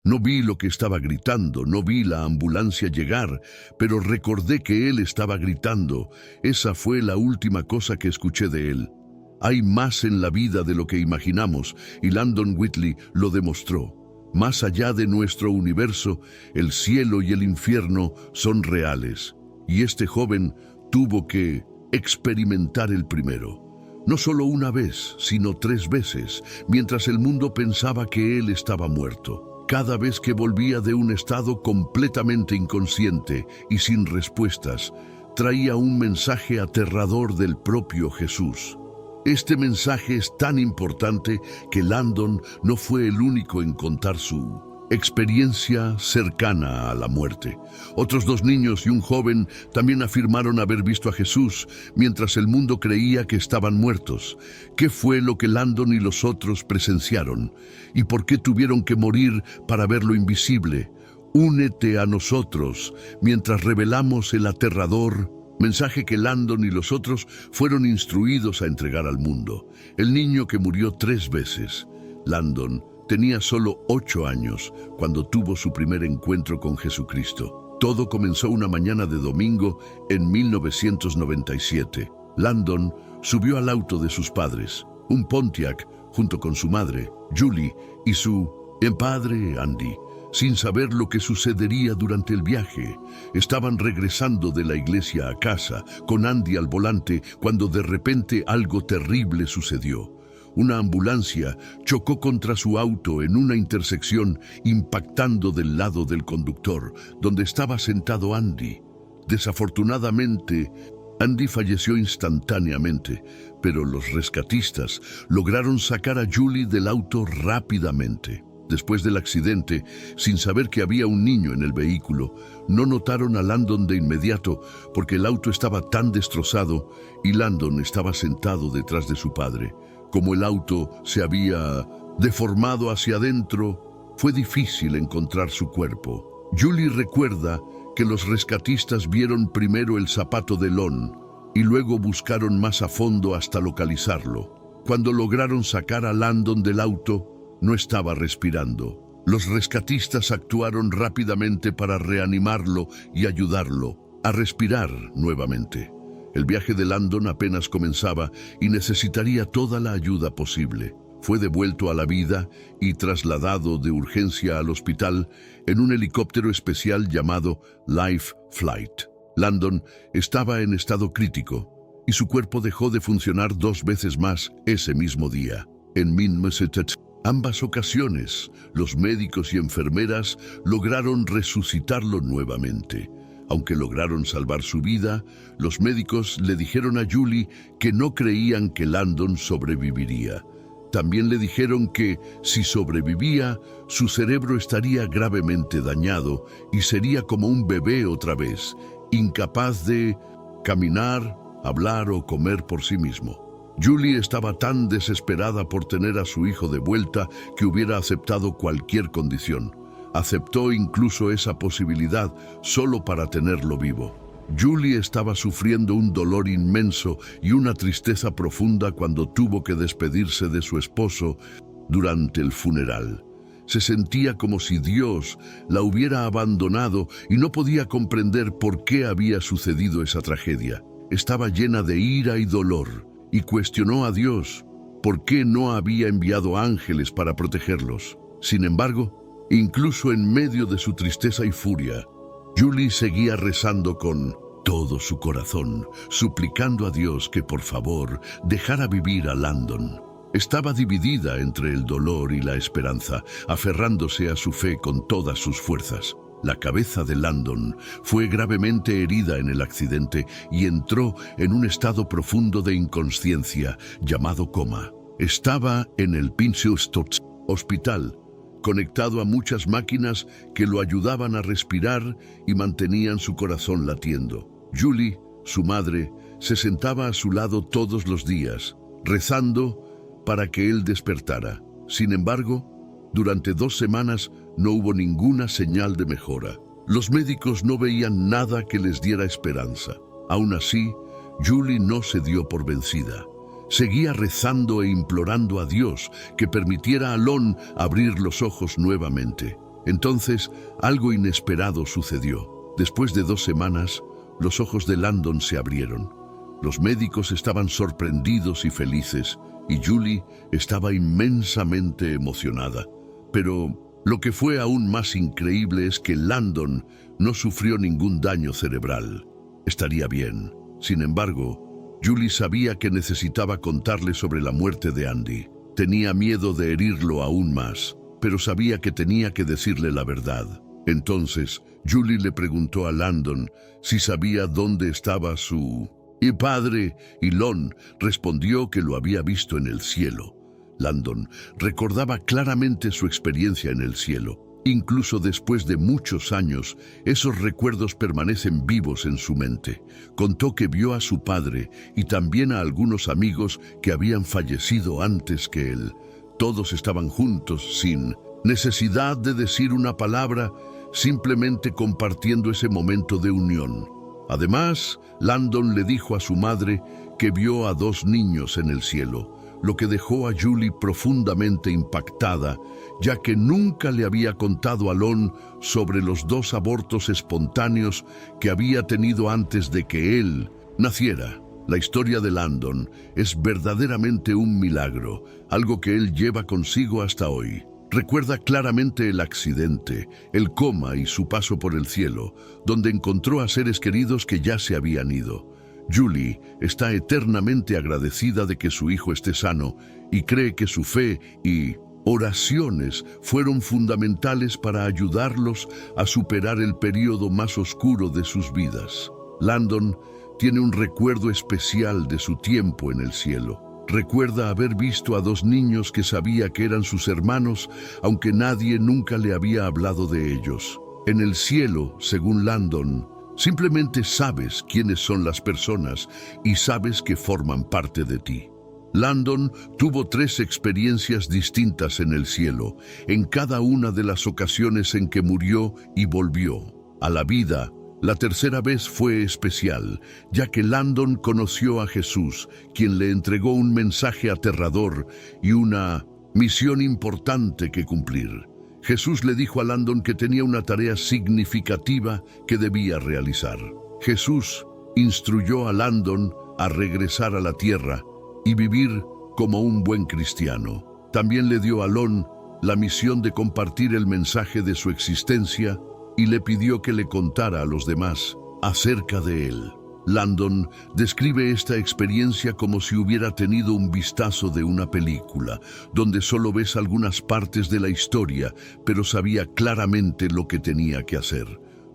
No vi lo que estaba gritando, no vi la ambulancia llegar, pero recordé que él estaba gritando. Esa fue la última cosa que escuché de él. Hay más en la vida de lo que imaginamos, y Landon Whitley lo demostró. Más allá de nuestro universo, el cielo y el infierno son reales. Y este joven tuvo que experimentar el primero. No solo una vez, sino 3 veces, mientras el mundo pensaba que él estaba muerto. Cada vez que volvía de un estado completamente inconsciente y sin respuestas, traía un mensaje aterrador del propio Jesús. Este mensaje es tan importante que Landon no fue el único en contar su experiencia cercana a la muerte. Otros 2 niños y un joven también afirmaron haber visto a Jesús mientras el mundo creía que estaban muertos. ¿Qué fue lo que Landon y los otros presenciaron? ¿Y por qué tuvieron que morir para ver lo invisible? Únete a nosotros mientras revelamos el aterrador mensaje que Landon y los otros fueron instruidos a entregar al mundo. El niño que murió 3 veces. Landon tenía solo 8 años cuando tuvo su primer encuentro con Jesucristo. Todo comenzó una mañana de domingo en 1997. Landon subió al auto de sus padres, un Pontiac, junto con su madre, Julie, y su padre, Andy. Sin saber lo que sucedería durante el viaje, estaban regresando de la iglesia a casa, con Andy al volante, cuando de repente algo terrible sucedió. Una ambulancia chocó contra su auto en una intersección, impactando del lado del conductor, donde estaba sentado Andy. Desafortunadamente, Andy falleció instantáneamente, pero los rescatistas lograron sacar a Julie del auto rápidamente. Después del accidente, sin saber que había un niño en el vehículo, no notaron a Landon de inmediato porque el auto estaba tan destrozado y Landon estaba sentado detrás de su padre. Como el auto se había deformado hacia adentro, fue difícil encontrar su cuerpo. Julie recuerda que los rescatistas vieron primero el zapato de Lon y luego buscaron más a fondo hasta localizarlo. Cuando lograron sacar a Landon del auto, no estaba respirando. Los rescatistas actuaron rápidamente para reanimarlo y ayudarlo a respirar nuevamente. El viaje de Landon apenas comenzaba y necesitaría toda la ayuda posible. Fue devuelto a la vida y trasladado de urgencia al hospital en un helicóptero especial llamado Life Flight. Landon estaba en estado crítico y su cuerpo dejó de funcionar 2 veces más ese mismo día. En ambas ocasiones, los médicos y enfermeras lograron resucitarlo nuevamente. Aunque lograron salvar su vida, los médicos le dijeron a Julie que no creían que Landon sobreviviría. También le dijeron que, si sobrevivía, su cerebro estaría gravemente dañado y sería como un bebé otra vez, incapaz de caminar, hablar o comer por sí mismo. Julie estaba tan desesperada por tener a su hijo de vuelta que hubiera aceptado cualquier condición. Aceptó incluso esa posibilidad solo para tenerlo vivo. Julie estaba sufriendo un dolor inmenso y una tristeza profunda cuando tuvo que despedirse de su esposo durante el funeral. Se sentía como si Dios la hubiera abandonado y no podía comprender por qué había sucedido esa tragedia. Estaba llena de ira y dolor y cuestionó a Dios por qué no había enviado ángeles para protegerlos. Sin embargo, incluso en medio de su tristeza y furia, Julie seguía rezando con todo su corazón, suplicando a Dios que por favor dejara vivir a Landon. Estaba dividida entre el dolor y la esperanza, aferrándose a su fe con todas sus fuerzas. La cabeza de Landon fue gravemente herida en el accidente y entró en un estado profundo de inconsciencia llamado coma. Estaba en el Pinchos Hospital, conectado a muchas máquinas que lo ayudaban a respirar y mantenían su corazón latiendo. Julie, su madre, se sentaba a su lado todos los días, rezando para que él despertara. Sin embargo, durante 2 semanas no hubo ninguna señal de mejora. Los médicos no veían nada que les diera esperanza. Aún así, Julie no se dio por vencida. Seguía rezando e implorando a Dios que permitiera a Lon abrir los ojos nuevamente. Entonces, algo inesperado sucedió. Después de 2 semanas, los ojos de Landon se abrieron. Los médicos estaban sorprendidos y felices, y Julie estaba inmensamente emocionada. Pero lo que fue aún más increíble es que Landon no sufrió ningún daño cerebral. Estaría bien. Sin embargo, Julie sabía que necesitaba contarle sobre la muerte de Andy. Tenía miedo de herirlo aún más, pero sabía que tenía que decirle la verdad. Entonces, Julie le preguntó a Landon si sabía dónde estaba su padre, y Lon respondió que lo había visto en el cielo. Landon recordaba claramente su experiencia en el cielo. Incluso después de muchos años, esos recuerdos permanecen vivos en su mente. Contó que vio a su padre y también a algunos amigos que habían fallecido antes que él. Todos estaban juntos sin necesidad de decir una palabra, simplemente compartiendo ese momento de unión. Además, Landon le dijo a su madre que vio a 2 niños en el cielo, lo que dejó a Julie profundamente impactada, ya que nunca le había contado a Lon sobre los 2 abortos espontáneos que había tenido antes de que él naciera. La historia de Landon es verdaderamente un milagro, algo que él lleva consigo hasta hoy. Recuerda claramente el accidente, el coma y su paso por el cielo, donde encontró a seres queridos que ya se habían ido. Julie está eternamente agradecida de que su hijo esté sano y cree que su fe y oraciones fueron fundamentales para ayudarlos a superar el periodo más oscuro de sus vidas. Landon tiene un recuerdo especial de su tiempo en el cielo. Recuerda haber visto a 2 niños que sabía que eran sus hermanos, aunque nadie nunca le había hablado de ellos. En el cielo, según Landon, simplemente sabes quiénes son las personas y sabes que forman parte de ti. Landon tuvo 3 experiencias distintas en el cielo, en cada una de las ocasiones en que murió y volvió a la vida. La tercera vez fue especial, ya que Landon conoció a Jesús, quien le entregó un mensaje aterrador y una misión importante que cumplir. Jesús le dijo a Landon que tenía una tarea significativa que debía realizar. Jesús instruyó a Landon a regresar a la tierra y vivir como un buen cristiano. También le dio a Lon la misión de compartir el mensaje de su existencia y le pidió que le contara a los demás acerca de él. Landon describe esta experiencia como si hubiera tenido un vistazo de una película, donde solo ves algunas partes de la historia, pero sabía claramente lo que tenía que hacer.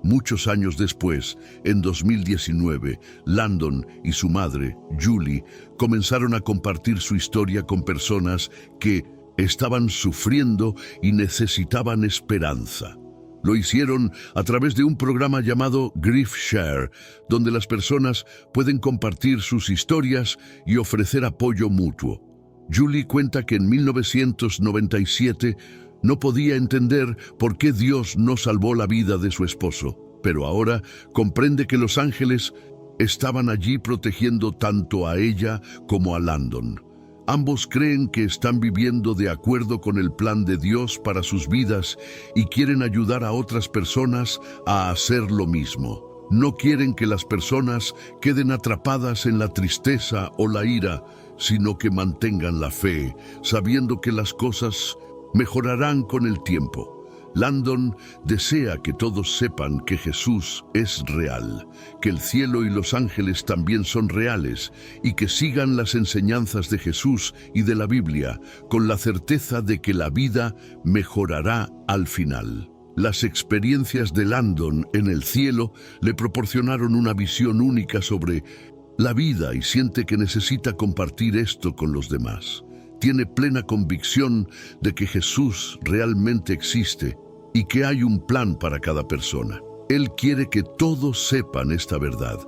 Muchos años después, en 2019, Landon y su madre, Julie, comenzaron a compartir su historia con personas que estaban sufriendo y necesitaban esperanza. Lo hicieron a través de un programa llamado Grief Share, donde las personas pueden compartir sus historias y ofrecer apoyo mutuo. Julie cuenta que en 1997 no podía entender por qué Dios no salvó la vida de su esposo, pero ahora comprende que los ángeles estaban allí protegiendo tanto a ella como a Landon. Ambos creen que están viviendo de acuerdo con el plan de Dios para sus vidas y quieren ayudar a otras personas a hacer lo mismo. No quieren que las personas queden atrapadas en la tristeza o la ira, sino que mantengan la fe, sabiendo que las cosas mejorarán con el tiempo. Landon desea que todos sepan que Jesús es real, que el cielo y los ángeles también son reales y que sigan las enseñanzas de Jesús y de la Biblia con la certeza de que la vida mejorará al final. Las experiencias de Landon en el cielo le proporcionaron una visión única sobre la vida y siente que necesita compartir esto con los demás. Tiene plena convicción de que Jesús realmente existe y que hay un plan para cada persona. Él quiere que todos sepan esta verdad.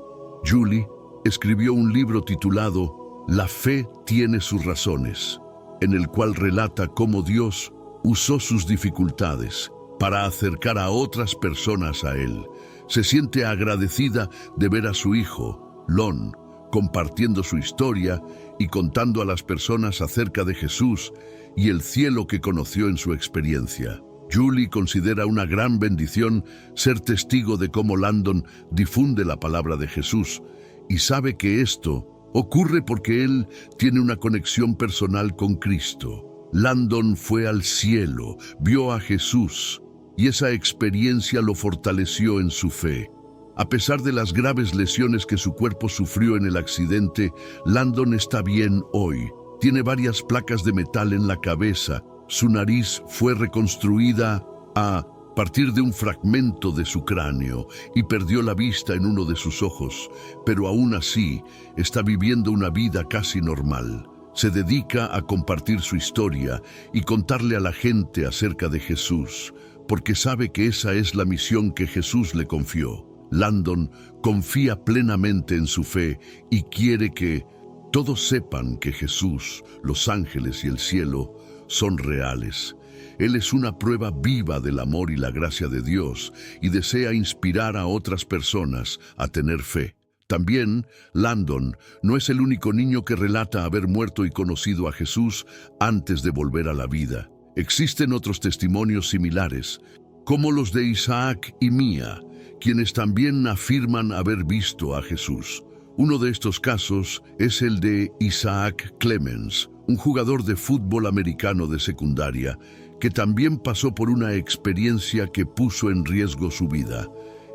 Julie escribió un libro titulado La fe tiene sus razones, en el cual relata cómo Dios usó sus dificultades para acercar a otras personas a Él. Se siente agradecida de ver a su hijo, Lon, compartiendo su historia y contando a las personas acerca de Jesús y el cielo que conoció en su experiencia. Julie considera una gran bendición ser testigo de cómo Landon difunde la palabra de Jesús y sabe que esto ocurre porque él tiene una conexión personal con Cristo. Landon fue al cielo, vio a Jesús y esa experiencia lo fortaleció en su fe. A pesar de las graves lesiones que su cuerpo sufrió en el accidente, Landon está bien hoy. Tiene varias placas de metal en la cabeza. Su nariz fue reconstruida a partir de un fragmento de su cráneo y perdió la vista en uno de sus ojos, pero aún así está viviendo una vida casi normal. Se dedica a compartir su historia y contarle a la gente acerca de Jesús, porque sabe que esa es la misión que Jesús le confió. Landon confía plenamente en su fe y quiere que todos sepan que Jesús, los ángeles y el cielo son reales. Él es una prueba viva del amor y la gracia de Dios y desea inspirar a otras personas a tener fe. También, Landon no es el único niño que relata haber muerto y conocido a Jesús antes de volver a la vida. Existen otros testimonios similares, como los de Isaac y Mia, quienes también afirman haber visto a Jesús. Uno de estos casos es el de Isaac Clemens, un jugador de fútbol americano de secundaria, que también pasó por una experiencia que puso en riesgo su vida.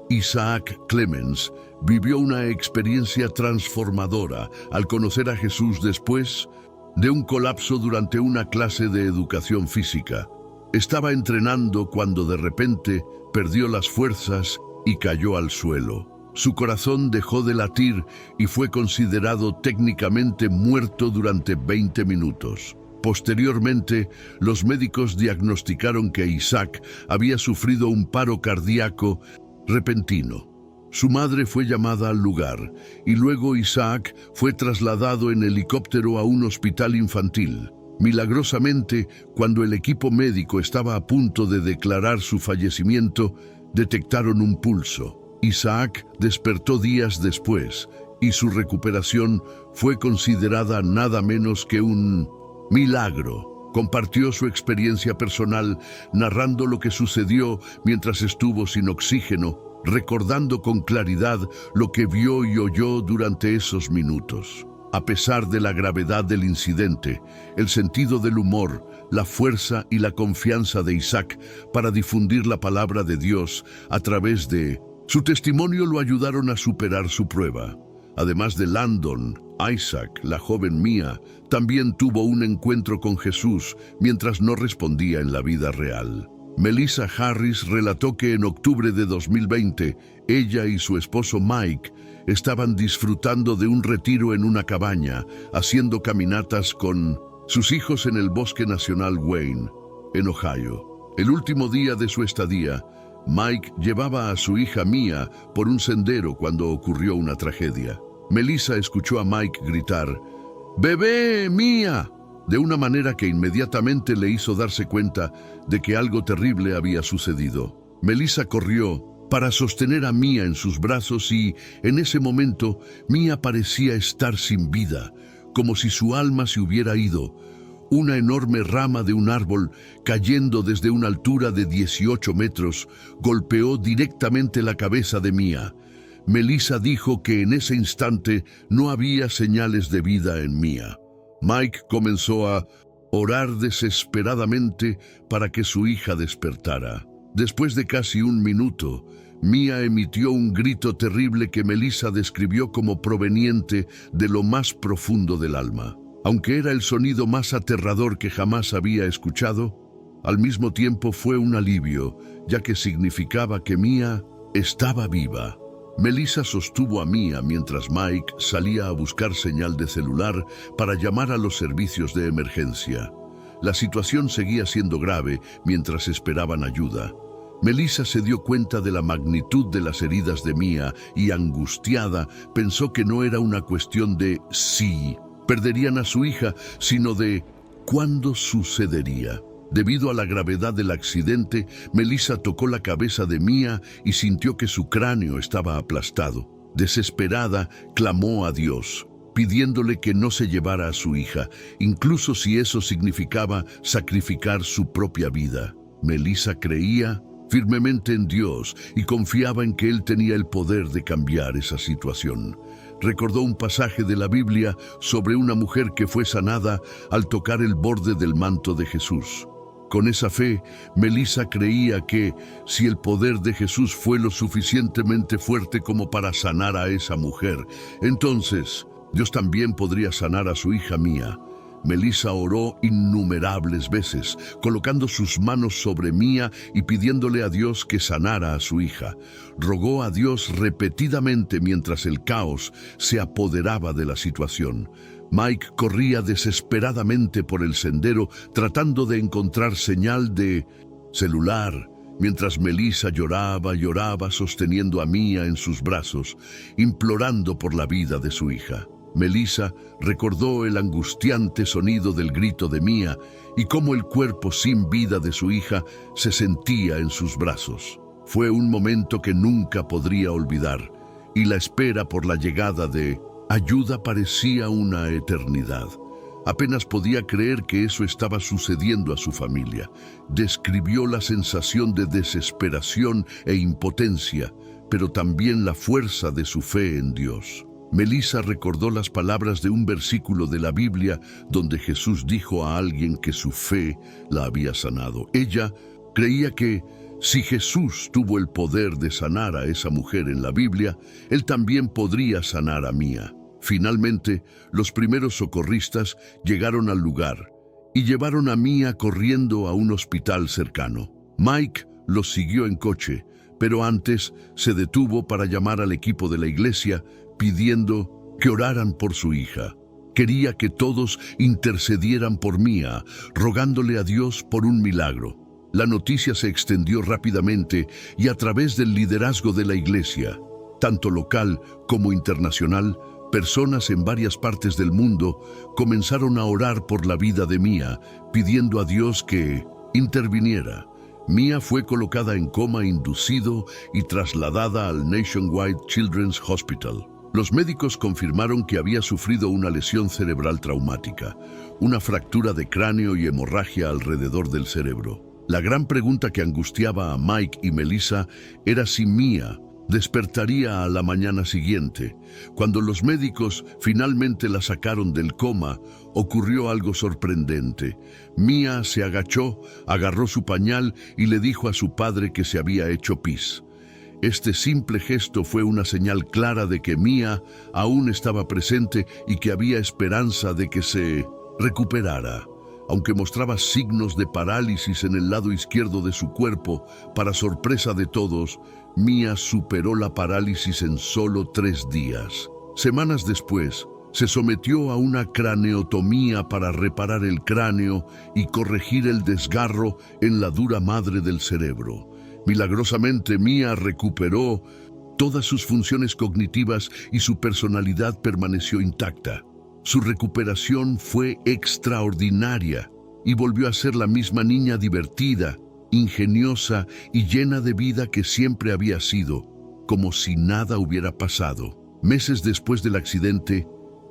Isaac Clemens vivió una experiencia transformadora al conocer a Jesús después de un colapso durante una clase de educación física. Estaba entrenando cuando de repente perdió las fuerzas y cayó al suelo. Su corazón dejó de latir y fue considerado técnicamente muerto durante 20 minutos. Posteriormente, los médicos diagnosticaron que Isaac había sufrido un paro cardíaco repentino. Su madre fue llamada al lugar y luego Isaac fue trasladado en helicóptero a un hospital infantil. Milagrosamente, cuando el equipo médico estaba a punto de declarar su fallecimiento, detectaron un pulso. Isaac despertó días después y su recuperación fue considerada nada menos que un milagro. Compartió su experiencia personal, narrando lo que sucedió mientras estuvo sin oxígeno, recordando con claridad lo que vio y oyó durante esos minutos. A pesar de la gravedad del incidente, el sentido del humor, la fuerza y la confianza de Isaac para difundir la palabra de Dios a través de su testimonio lo ayudaron a superar su prueba. Además de Landon, Isaac, la joven Mia, también tuvo un encuentro con Jesús mientras no respondía en la vida real. Melissa Harris relató que en octubre de 2020, ella y su esposo Mike estaban disfrutando de un retiro en una cabaña, haciendo caminatas con sus hijos en el Bosque Nacional Wayne, en Ohio. El último día de su estadía, Mike llevaba a su hija Mia por un sendero cuando ocurrió una tragedia. Melissa escuchó a Mike gritar, «¡Bebé, Mia!», de una manera que inmediatamente le hizo darse cuenta de que algo terrible había sucedido. Melissa corrió para sostener a Mia en sus brazos y, en ese momento, Mia parecía estar sin vida, como si su alma se hubiera ido. Una enorme rama de un árbol, cayendo desde una altura de 18 metros, golpeó directamente la cabeza de Mia. Melissa dijo que en ese instante no había señales de vida en Mia. Mike comenzó a orar desesperadamente para que su hija despertara. Después de casi un minuto, Mia emitió un grito terrible que Melissa describió como proveniente de lo más profundo del alma. Aunque era el sonido más aterrador que jamás había escuchado, al mismo tiempo fue un alivio, ya que significaba que Mia estaba viva. Melissa sostuvo a Mia mientras Mike salía a buscar señal de celular para llamar a los servicios de emergencia. La situación seguía siendo grave mientras esperaban ayuda. Melissa se dio cuenta de la magnitud de las heridas de Mia y, angustiada, pensó que no era una cuestión de si perderían a su hija, sino de cuándo sucedería. Debido a la gravedad del accidente, Melissa tocó la cabeza de Mia y sintió que su cráneo estaba aplastado. Desesperada, clamó a Dios, pidiéndole que no se llevara a su hija, incluso si eso significaba sacrificar su propia vida. Melissa creía firmemente en Dios y confiaba en que Él tenía el poder de cambiar esa situación. Recordó un pasaje de la Biblia sobre una mujer que fue sanada al tocar el borde del manto de Jesús. Con esa fe, Melissa creía que, si el poder de Jesús fue lo suficientemente fuerte como para sanar a esa mujer, entonces Dios también podría sanar a su hija Mia. Melissa oró innumerables veces, colocando sus manos sobre Mia y pidiéndole a Dios que sanara a su hija. Rogó a Dios repetidamente mientras el caos se apoderaba de la situación. Mike corría desesperadamente por el sendero tratando de encontrar señal de celular, mientras Melissa lloraba sosteniendo a Mia en sus brazos, implorando por la vida de su hija. Melissa recordó el angustiante sonido del grito de Mia y cómo el cuerpo sin vida de su hija se sentía en sus brazos. Fue un momento que nunca podría olvidar, y la espera por la llegada de ayuda parecía una eternidad. Apenas podía creer que eso estaba sucediendo a su familia. Describió la sensación de desesperación e impotencia, pero también la fuerza de su fe en Dios. Melissa recordó las palabras de un versículo de la Biblia donde Jesús dijo a alguien que su fe la había sanado. Ella creía que si Jesús tuvo el poder de sanar a esa mujer en la Biblia, Él también podría sanar a Mia. Finalmente, los primeros socorristas llegaron al lugar y llevaron a Mia corriendo a un hospital cercano. Mike los siguió en coche, pero antes se detuvo para llamar al equipo de la iglesia pidiendo que oraran por su hija. Quería que todos intercedieran por Mia, rogándole a Dios por un milagro. La noticia se extendió rápidamente y a través del liderazgo de la iglesia, tanto local como internacional, personas en varias partes del mundo comenzaron a orar por la vida de Mia, pidiendo a Dios que interviniera. Mia fue colocada en coma inducido y trasladada al Nationwide Children's Hospital. Los médicos confirmaron que había sufrido una lesión cerebral traumática, una fractura de cráneo y hemorragia alrededor del cerebro. La gran pregunta que angustiaba a Mike y Melissa era si Mia despertaría a la mañana siguiente. Cuando los médicos finalmente la sacaron del coma, ocurrió algo sorprendente. Mia se agachó, agarró su pañal y le dijo a su padre que se había hecho pis. Este simple gesto fue una señal clara de que Mia aún estaba presente y que había esperanza de que se recuperara. Aunque mostraba signos de parálisis en el lado izquierdo de su cuerpo, para sorpresa de todos, Mia superó la parálisis en solo 3 días. Semanas después, se sometió a una craneotomía para reparar el cráneo y corregir el desgarro en la dura madre del cerebro. Milagrosamente, Mia recuperó todas sus funciones cognitivas y su personalidad permaneció intacta. Su recuperación fue extraordinaria y volvió a ser la misma niña divertida, ingeniosa y llena de vida que siempre había sido, como si nada hubiera pasado. Meses después del accidente,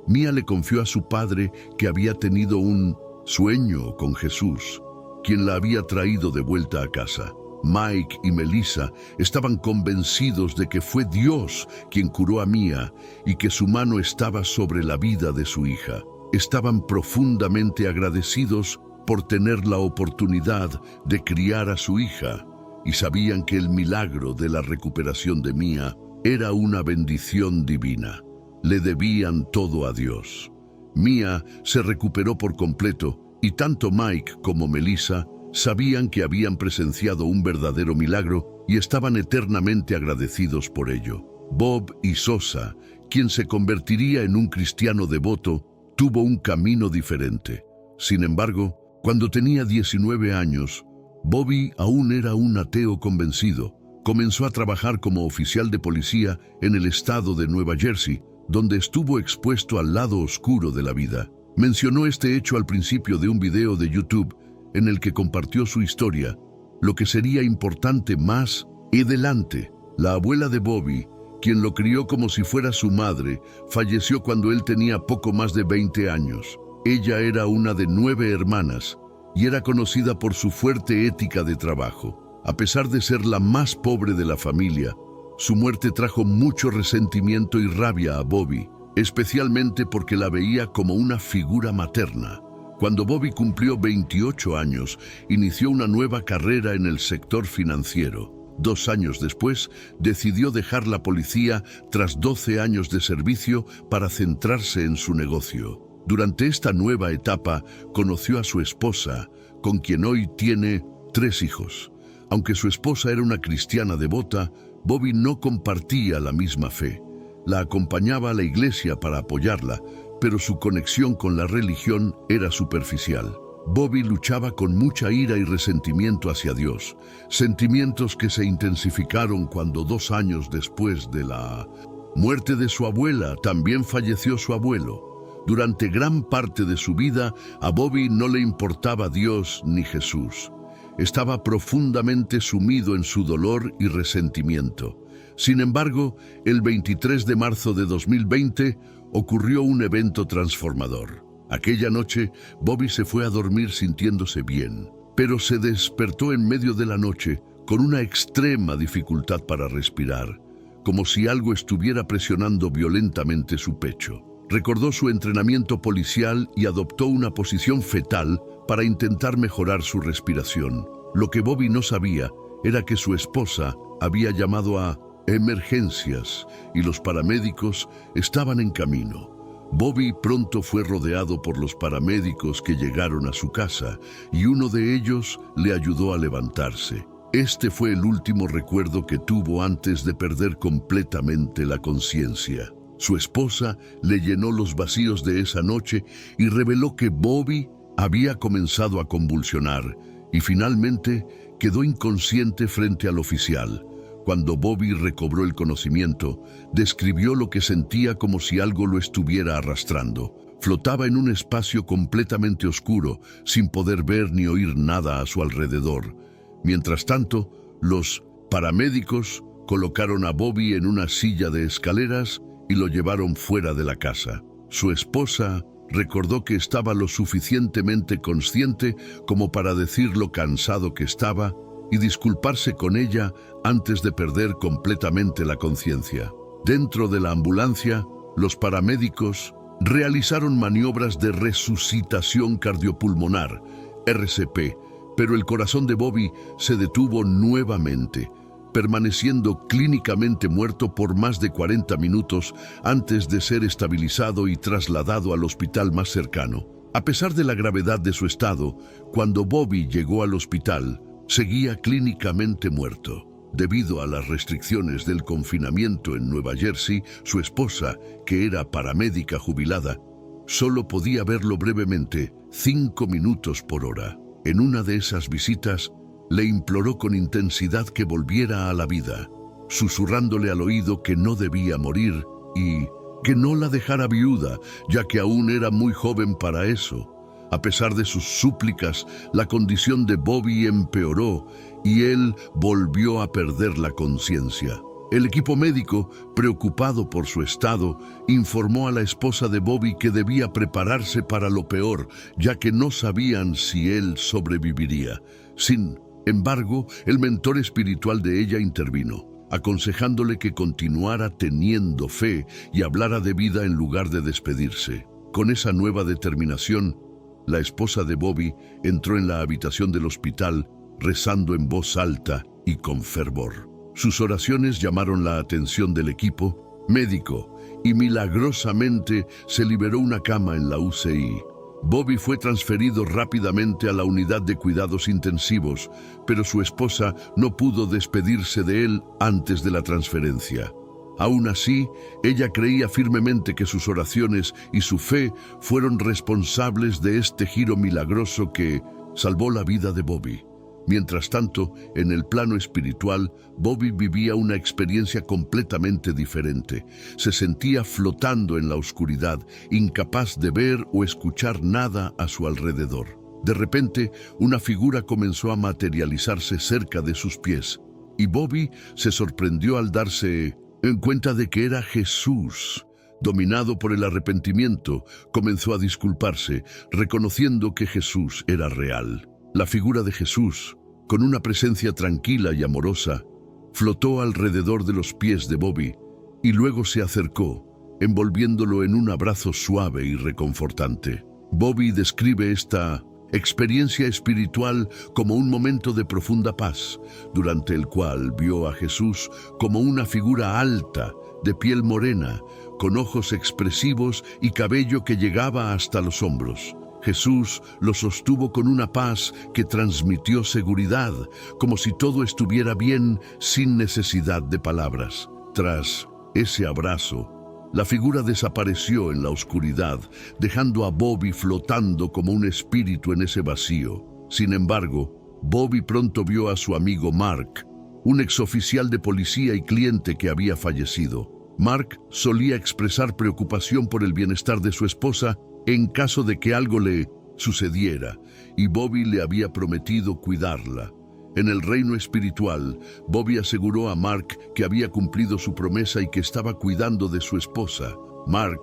Mia le confió a su padre que había tenido un sueño con Jesús, quien la había traído de vuelta a casa. Mike y Melissa estaban convencidos de que fue Dios quien curó a Mia y que su mano estaba sobre la vida de su hija. Estaban profundamente agradecidos por tener la oportunidad de criar a su hija y sabían que el milagro de la recuperación de Mia era una bendición divina. Le debían todo a Dios. Mia se recuperó por completo y tanto Mike como Melissa sabían que habían presenciado un verdadero milagro y estaban eternamente agradecidos por ello. Bob Isosa, quien se convertiría en un cristiano devoto, tuvo un camino diferente. Sin embargo, cuando tenía 19 años, Bobby aún era un ateo convencido. Comenzó a trabajar como oficial de policía en el estado de Nueva Jersey, donde estuvo expuesto al lado oscuro de la vida. Mencionó este hecho al principio de un video de YouTube en el que compartió su historia, lo que sería importante más adelante. La abuela de Bobby, quien lo crió como si fuera su madre, falleció cuando él tenía poco más de 20 años. Ella era una de 9 hermanas y era conocida por su fuerte ética de trabajo. A pesar de ser la más pobre de la familia, su muerte trajo mucho resentimiento y rabia a Bobby, especialmente porque la veía como una figura materna. Cuando Bobby cumplió 28 años, inició una nueva carrera en el sector financiero. 2 años después, decidió dejar la policía tras 12 años de servicio para centrarse en su negocio. Durante esta nueva etapa, conoció a su esposa, con quien hoy tiene 3 hijos. Aunque su esposa era una cristiana devota, Bobby no compartía la misma fe. La acompañaba a la iglesia para apoyarla, pero su conexión con la religión era superficial. Bobby luchaba con mucha ira y resentimiento hacia Dios, sentimientos que se intensificaron cuando 2 años después de la muerte de su abuela, también falleció su abuelo. Durante gran parte de su vida, a Bobby no le importaba Dios ni Jesús. Estaba profundamente sumido en su dolor y resentimiento. Sin embargo, el 23 de marzo de 2020 ocurrió un evento transformador. Aquella noche, Bobby se fue a dormir sintiéndose bien, pero se despertó en medio de la noche con una extrema dificultad para respirar, como si algo estuviera presionando violentamente su pecho. Recordó su entrenamiento policial y adoptó una posición fetal para intentar mejorar su respiración. Lo que Bobby no sabía era que su esposa había llamado a emergencias y los paramédicos estaban en camino. Bobby pronto fue rodeado por los paramédicos que llegaron a su casa y uno de ellos le ayudó a levantarse. Este fue el último recuerdo que tuvo antes de perder completamente la conciencia. Su esposa le llenó los vacíos de esa noche y reveló que Bobby había comenzado a convulsionar y finalmente quedó inconsciente frente al oficial. Cuando Bobby recobró el conocimiento, describió lo que sentía como si algo lo estuviera arrastrando. Flotaba en un espacio completamente oscuro, sin poder ver ni oír nada a su alrededor. Mientras tanto, los paramédicos colocaron a Bobby en una silla de escaleras y lo llevaron fuera de la casa. Su esposa recordó que estaba lo suficientemente consciente como para decir lo cansado que estaba y disculparse con ella antes de perder completamente la conciencia. Dentro de la ambulancia, los paramédicos realizaron maniobras de resucitación cardiopulmonar, RCP, pero el corazón de Bobby se detuvo nuevamente, permaneciendo clínicamente muerto por más de 40 minutos antes de ser estabilizado y trasladado al hospital más cercano. A pesar de la gravedad de su estado, cuando Bobby llegó al hospital, seguía clínicamente muerto. Debido a las restricciones del confinamiento en Nueva Jersey, su esposa, que era paramédica jubilada, solo podía verlo brevemente, 5 minutos por hora. En una de esas visitas, le imploró con intensidad que volviera a la vida, susurrándole al oído que no debía morir y que no la dejara viuda, ya que aún era muy joven para eso. A pesar de sus súplicas, la condición de Bobby empeoró y él volvió a perder la conciencia. El equipo médico, preocupado por su estado, informó a la esposa de Bobby que debía prepararse para lo peor, ya que no sabían si él sobreviviría. Sin embargo, el mentor espiritual de ella intervino, aconsejándole que continuara teniendo fe y hablara de vida en lugar de despedirse. Con esa nueva determinación, la esposa de Bobby entró en la habitación del hospital, rezando en voz alta y con fervor. Sus oraciones llamaron la atención del equipo médico y milagrosamente se liberó una cama en la UCI. Bobby fue transferido rápidamente a la unidad de cuidados intensivos, pero su esposa no pudo despedirse de él antes de la transferencia. Aún así, ella creía firmemente que sus oraciones y su fe fueron responsables de este giro milagroso que salvó la vida de Bobby. Mientras tanto, en el plano espiritual, Bobby vivía una experiencia completamente diferente. Se sentía flotando en la oscuridad, incapaz de ver o escuchar nada a su alrededor. De repente, una figura comenzó a materializarse cerca de sus pies, y Bobby se sorprendió al darse en cuenta de que era Jesús. Dominado por el arrepentimiento, comenzó a disculparse, reconociendo que Jesús era real. La figura de Jesús, con una presencia tranquila y amorosa, flotó alrededor de los pies de Bobby y luego se acercó, envolviéndolo en un abrazo suave y reconfortante. Bobby describe esta experiencia espiritual como un momento de profunda paz, durante el cual vio a Jesús como una figura alta, de piel morena, con ojos expresivos y cabello que llegaba hasta los hombros. Jesús lo sostuvo con una paz que transmitió seguridad, como si todo estuviera bien sin necesidad de palabras. Tras ese abrazo, la figura desapareció en la oscuridad, dejando a Bobby flotando como un espíritu en ese vacío. Sin embargo, Bobby pronto vio a su amigo Mark, un exoficial de policía y cliente que había fallecido. Mark solía expresar preocupación por el bienestar de su esposa en caso de que algo le sucediera, y Bobby le había prometido cuidarla. En el reino espiritual, Bobby aseguró a Mark que había cumplido su promesa y que estaba cuidando de su esposa. Mark,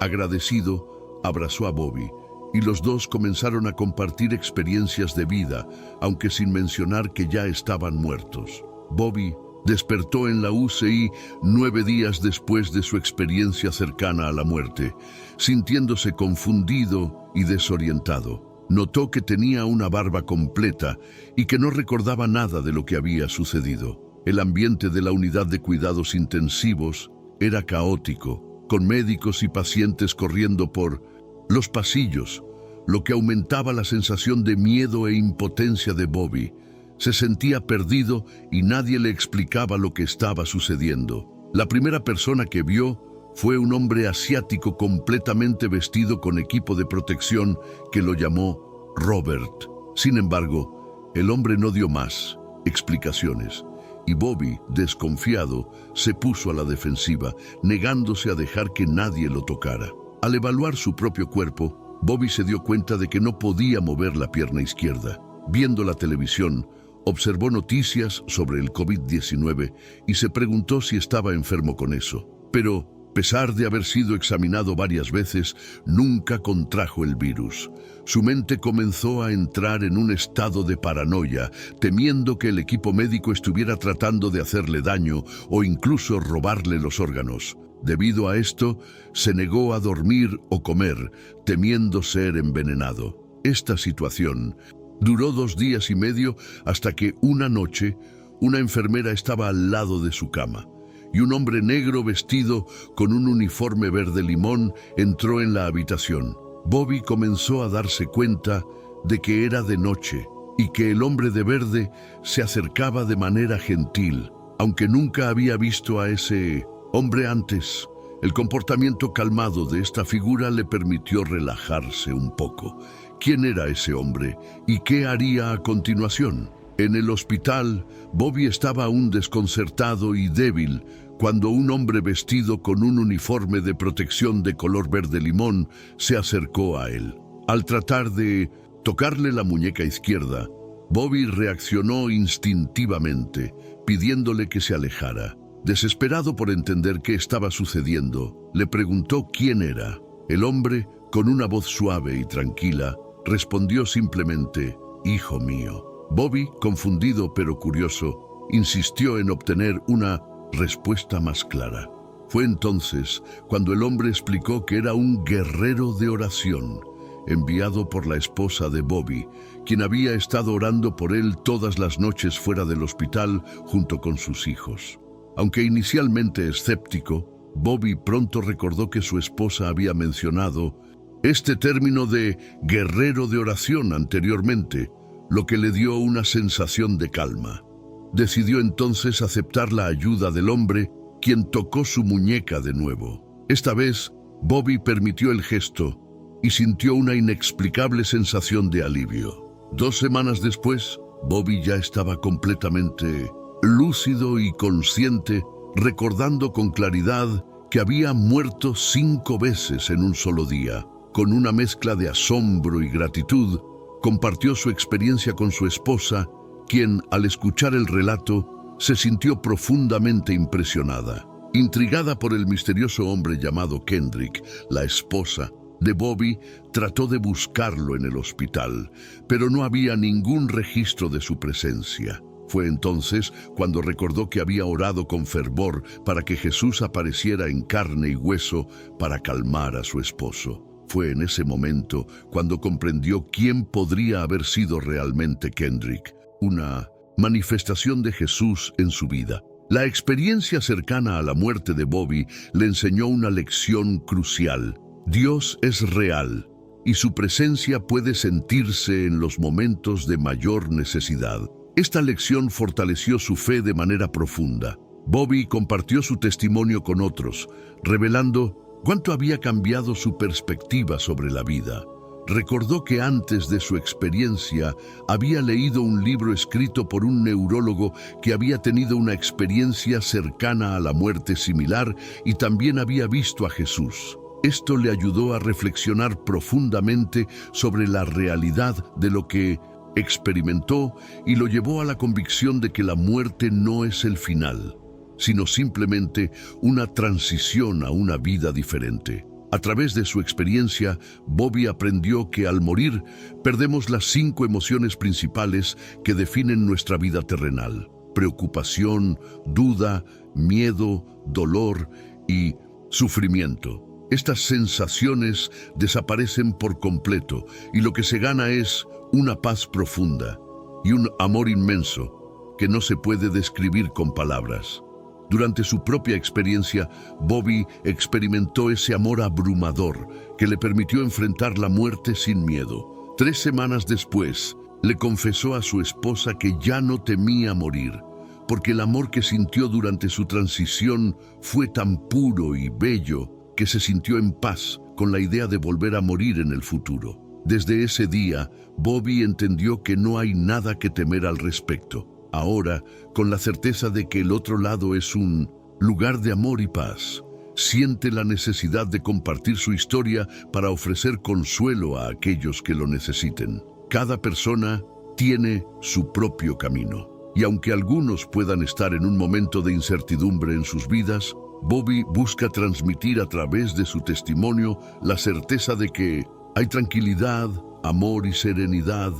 agradecido, abrazó a Bobby, y los dos comenzaron a compartir experiencias de vida, aunque sin mencionar que ya estaban muertos. Bobby despertó en la UCI 9 días después de su experiencia cercana a la muerte, sintiéndose confundido y desorientado. Notó que tenía una barba completa y que no recordaba nada de lo que había sucedido. El ambiente de la unidad de cuidados intensivos era caótico, con médicos y pacientes corriendo por los pasillos, lo que aumentaba la sensación de miedo e impotencia de Bobby. Se sentía perdido y nadie le explicaba lo que estaba sucediendo. La primera persona que vio fue un hombre asiático completamente vestido con equipo de protección que lo llamó Robert. Sin embargo, el hombre no dio más explicaciones y Bobby, desconfiado, se puso a la defensiva, negándose a dejar que nadie lo tocara. Al evaluar su propio cuerpo, Bobby se dio cuenta de que no podía mover la pierna izquierda. Viendo la televisión, observó noticias sobre el COVID-19 y se preguntó si estaba enfermo con eso. Pero, a pesar de haber sido examinado varias veces, nunca contrajo el virus. Su mente comenzó a entrar en un estado de paranoia, temiendo que el equipo médico estuviera tratando de hacerle daño o incluso robarle los órganos. Debido a esto, se negó a dormir o comer, temiendo ser envenenado. Esta situación duró 2 días y medio hasta que una noche una enfermera estaba al lado de su cama y un hombre negro vestido con un uniforme verde limón entró en la habitación. Bobby comenzó a darse cuenta de que era de noche y que el hombre de verde se acercaba de manera gentil. Aunque nunca había visto a ese hombre antes, el comportamiento calmado de esta figura le permitió relajarse un poco. ¿Quién era ese hombre y qué haría a continuación? En el hospital, Bobby estaba aún desconcertado y débil cuando un hombre vestido con un uniforme de protección de color verde limón se acercó a él. Al tratar de tocarle la muñeca izquierda, Bobby reaccionó instintivamente, pidiéndole que se alejara. Desesperado por entender qué estaba sucediendo, le preguntó quién era. El hombre, con una voz suave y tranquila, respondió simplemente, «Hijo mío». Bobby, confundido pero curioso, insistió en obtener una respuesta más clara. Fue entonces cuando el hombre explicó que era un guerrero de oración, enviado por la esposa de Bobby, quien había estado orando por él todas las noches fuera del hospital junto con sus hijos. Aunque inicialmente escéptico, Bobby pronto recordó que su esposa había mencionado este término de guerrero de oración anteriormente, lo que le dio una sensación de calma. Decidió entonces aceptar la ayuda del hombre, quien tocó su muñeca de nuevo. Esta vez, Bobby permitió el gesto y sintió una inexplicable sensación de alivio. 2 semanas después, Bobby ya estaba completamente lúcido y consciente, recordando con claridad que había muerto 5 veces en un solo día. Con una mezcla de asombro y gratitud, compartió su experiencia con su esposa, quien, al escuchar el relato, se sintió profundamente impresionada. Intrigada por el misterioso hombre llamado Kendrick, la esposa de Bobby trató de buscarlo en el hospital, pero no había ningún registro de su presencia. Fue entonces cuando recordó que había orado con fervor para que Jesús apareciera en carne y hueso para calmar a su esposo. Fue en ese momento cuando comprendió quién podría haber sido realmente Kendrick, una manifestación de Jesús en su vida. La experiencia cercana a la muerte de Bobby le enseñó una lección crucial. Dios es real y su presencia puede sentirse en los momentos de mayor necesidad. Esta lección fortaleció su fe de manera profunda. Bobby compartió su testimonio con otros, revelando cuánto había cambiado su perspectiva sobre la vida. Recordó que antes de su experiencia había leído un libro escrito por un neurólogo que había tenido una experiencia cercana a la muerte similar y también había visto a Jesús. Esto le ayudó a reflexionar profundamente sobre la realidad de lo que experimentó y lo llevó a la convicción de que la muerte no es el final, sino simplemente una transición a una vida diferente. A través de su experiencia, Bobby aprendió que al morir perdemos las 5 emociones principales que definen nuestra vida terrenal: preocupación, duda, miedo, dolor y sufrimiento. Estas sensaciones desaparecen por completo y lo que se gana es una paz profunda y un amor inmenso que no se puede describir con palabras. Durante su propia experiencia, Bobby experimentó ese amor abrumador que le permitió enfrentar la muerte sin miedo. 3 semanas después, le confesó a su esposa que ya no temía morir, porque el amor que sintió durante su transición fue tan puro y bello que se sintió en paz con la idea de volver a morir en el futuro. Desde ese día, Bobby entendió que no hay nada que temer al respecto. Ahora, con la certeza de que el otro lado es un lugar de amor y paz, siente la necesidad de compartir su historia para ofrecer consuelo a aquellos que lo necesiten. Cada persona tiene su propio camino, y aunque algunos puedan estar en un momento de incertidumbre en sus vidas, Bobby busca transmitir a través de su testimonio la certeza de que hay tranquilidad, amor y serenidad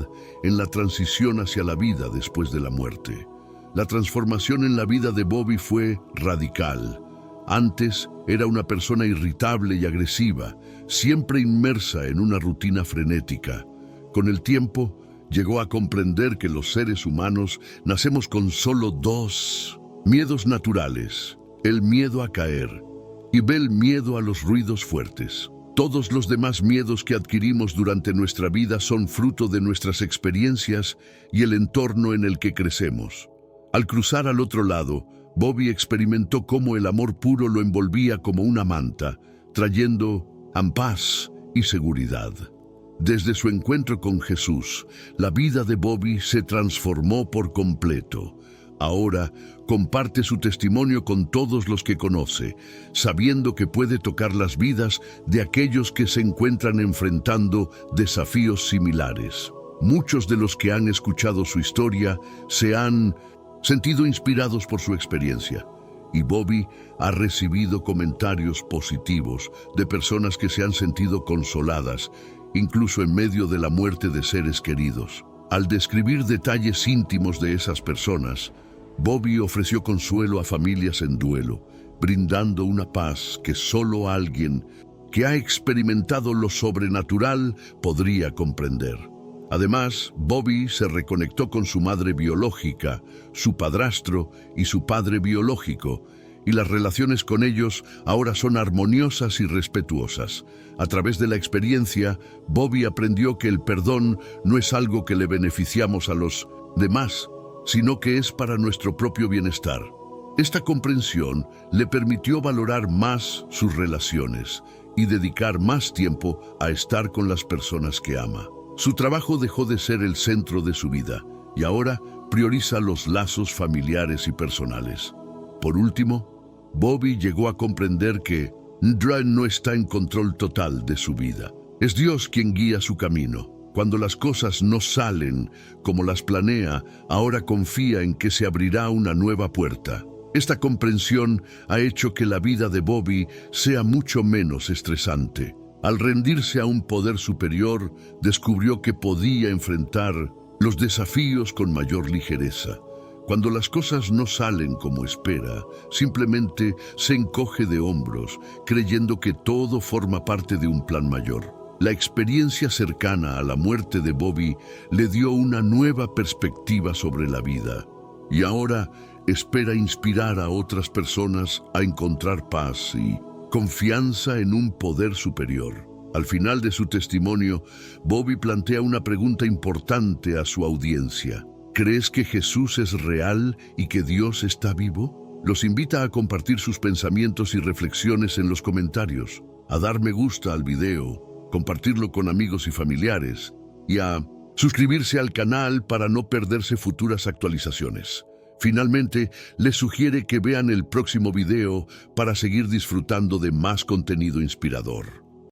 en la transición hacia la vida después de la muerte. La transformación en la vida de Bobby fue radical. Antes era una persona irritable y agresiva, siempre inmersa en una rutina frenética. Con el tiempo, llegó a comprender que los seres humanos nacemos con solo 2 miedos naturales: el miedo a caer y el miedo a los ruidos fuertes. Todos los demás miedos que adquirimos durante nuestra vida son fruto de nuestras experiencias y el entorno en el que crecemos. Al cruzar al otro lado, Bobby experimentó cómo el amor puro lo envolvía como una manta, trayendo paz y seguridad. Desde su encuentro con Jesús, la vida de Bobby se transformó por completo. Ahora comparte su testimonio con todos los que conoce, sabiendo que puede tocar las vidas de aquellos que se encuentran enfrentando desafíos similares. Muchos de los que han escuchado su historia se han sentido inspirados por su experiencia, y Bobby ha recibido comentarios positivos de personas que se han sentido consoladas, incluso en medio de la muerte de seres queridos. Al describir detalles íntimos de esas personas, Bobby ofreció consuelo a familias en duelo, brindando una paz que solo alguien que ha experimentado lo sobrenatural podría comprender. Además, Bobby se reconectó con su madre biológica, su padrastro y su padre biológico, y las relaciones con ellos ahora son armoniosas y respetuosas. A través de la experiencia, Bobby aprendió que el perdón no es algo que le beneficiamos a los demás, sino que es para nuestro propio bienestar. Esta comprensión le permitió valorar más sus relaciones y dedicar más tiempo a estar con las personas que ama. Su trabajo dejó de ser el centro de su vida y ahora prioriza los lazos familiares y personales. Por último, Bobby llegó a comprender que no está en control total de su vida. Es Dios quien guía su camino. Cuando las cosas no salen como las planea, ahora confía en que se abrirá una nueva puerta. Esta comprensión ha hecho que la vida de Bobby sea mucho menos estresante. Al rendirse a un poder superior, descubrió que podía enfrentar los desafíos con mayor ligereza. Cuando las cosas no salen como espera, simplemente se encoge de hombros, creyendo que todo forma parte de un plan mayor. La experiencia cercana a la muerte de Bobby le dio una nueva perspectiva sobre la vida. Y ahora espera inspirar a otras personas a encontrar paz y confianza en un poder superior. Al final de su testimonio, Bobby plantea una pregunta importante a su audiencia. ¿Crees que Jesús es real y que Dios está vivo? Los invita a compartir sus pensamientos y reflexiones en los comentarios, a dar me gusta al video, compartirlo con amigos y familiares y a suscribirse al canal para no perderse futuras actualizaciones. Finalmente, les sugiere que vean el próximo video para seguir disfrutando de más contenido inspirador.